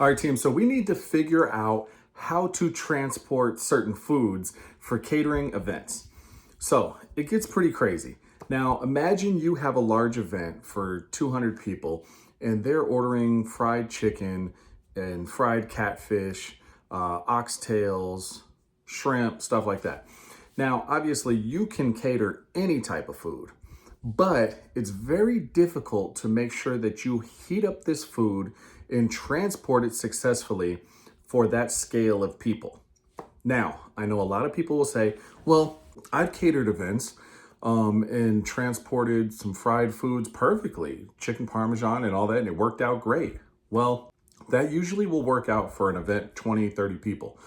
All right, team. So we need to figure out how to transport certain foods for catering events. So it gets pretty crazy. Now, imagine you have a large event for 200 people and they're ordering fried chicken and fried catfish, oxtails, shrimp, stuff like that. Now, obviously, you can cater any type of food, but it's very difficult to make sure that you heat up this food and transport it successfully for that scale of people. Now, I know a lot of people will say, well, I've catered events and transported some fried foods perfectly, chicken parmesan and all that, and it worked out great. Well, that usually will work out for an event 20, 30 people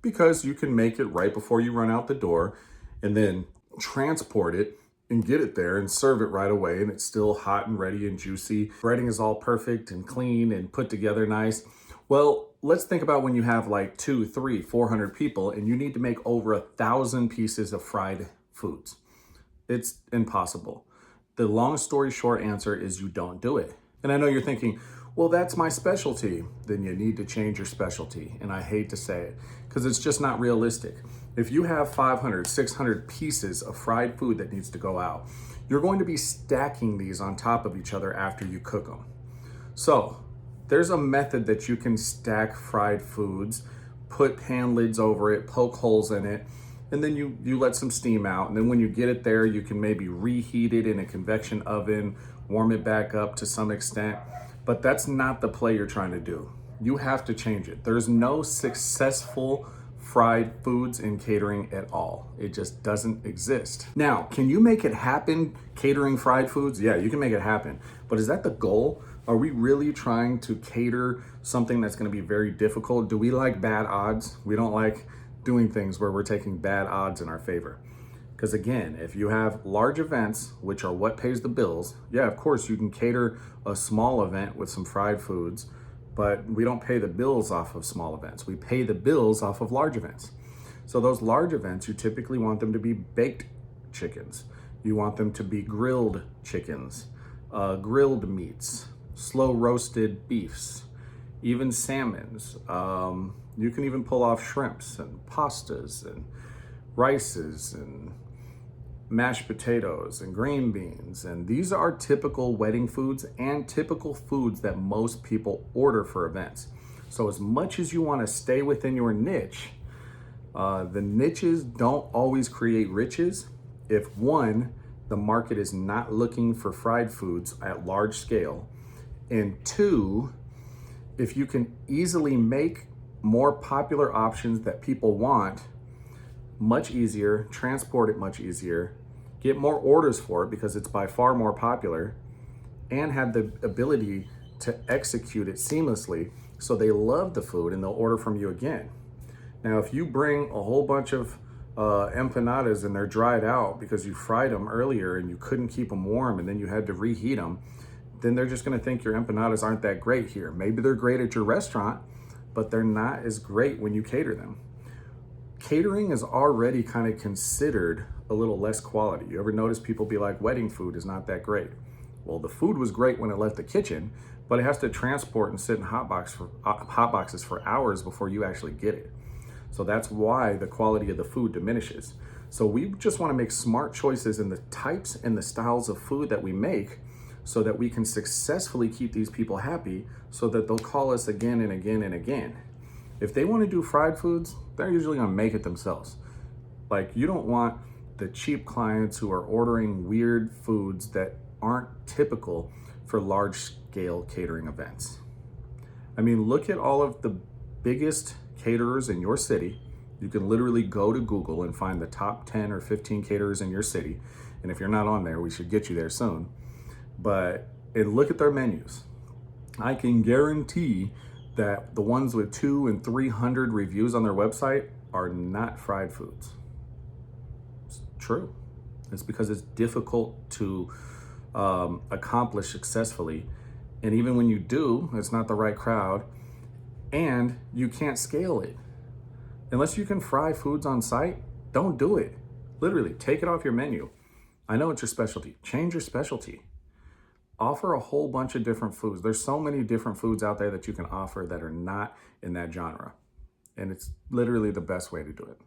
because you can make it right before you run out the door and then transport it and get it there and serve it right away, and it's still hot and ready and juicy. Breading is all perfect and clean and put together nice. Well, let's think about when you have like 2, 3, 400 people and you need to make over 1,000 pieces of fried foods. It's impossible. The long story short answer is you don't do it. And I know you're thinking, well, that's my specialty. Then you need to change your specialty. And I hate to say it because it's just not realistic. If you have 500, 600 pieces of fried food that needs to go out, you're going to be stacking these on top of each other after you cook them. So there's a method that you can stack fried foods, put pan lids over it, poke holes in it, and then you let some steam out. And then when you get it there, you can maybe reheat it in a convection oven, warm it back up to some extent. But that's not the play you're trying to do. You have to change it. There's no successful fried foods in catering at all. It just doesn't exist. Now, can you make it happen catering fried foods? Yeah, you can make it happen. But is that the goal? Are we really trying to cater something that's going to be very difficult? Do we like bad odds? We don't like doing things where we're taking bad odds in our favor. Because again, if you have large events, which are what pays the bills, yeah, of course you can cater a small event with some fried foods, but we don't pay the bills off of small events. We pay the bills off of large events. So those large events, you typically want them to be baked chickens. You want them to be grilled chickens, grilled meats, slow roasted beefs, even salmons. You can even pull off shrimps and pastas and rices and mashed potatoes and green beans. And these are typical wedding foods and typical foods that most people order for events. So as much as you want to stay within your niche, the niches don't always create riches. If one, the market is not looking for fried foods at large scale, and two, if you can easily make more popular options that people want much easier, transport it much easier, get more orders for it because it's by far more popular, and have the ability to execute it seamlessly so they love the food and they'll order from you again. Now, if you bring a whole bunch of empanadas and they're dried out because you fried them earlier and you couldn't keep them warm and then you had to reheat them, then they're just gonna think your empanadas aren't that great here. Maybe they're great at your restaurant, but they're not as great when you cater them. Catering is already kind of considered a little less quality. You ever notice people be like, wedding food is not that great? Well, the food was great when it left the kitchen, but it has to transport and sit in hot boxes for hours before you actually get it. So that's why the quality of the food diminishes. So we just want to make smart choices in the types and the styles of food that we make so that we can successfully keep these people happy so that they'll call us again and again and again. If they want to do fried foods, they're usually going to make it themselves. Like, you don't want the cheap clients who are ordering weird foods that aren't typical for large scale catering events. I mean, look at all of the biggest caterers in your city. You can literally go to Google and find the top 10 or 15 caterers in your city. And if you're not on there, we should get you there soon. And look at their menus. I can guarantee that the ones with 200 and 300 reviews on their website are not fried foods. It's true. It's because it's difficult to accomplish successfully. And even when you do, it's not the right crowd and you can't scale it. Unless you can fry foods on site, don't do it. Literally, take it off your menu. I know it's your specialty. Change your specialty. offer a whole bunch of different foods. There's so many different foods out there that you can offer that are not in that genre. And it's literally the best way to do it.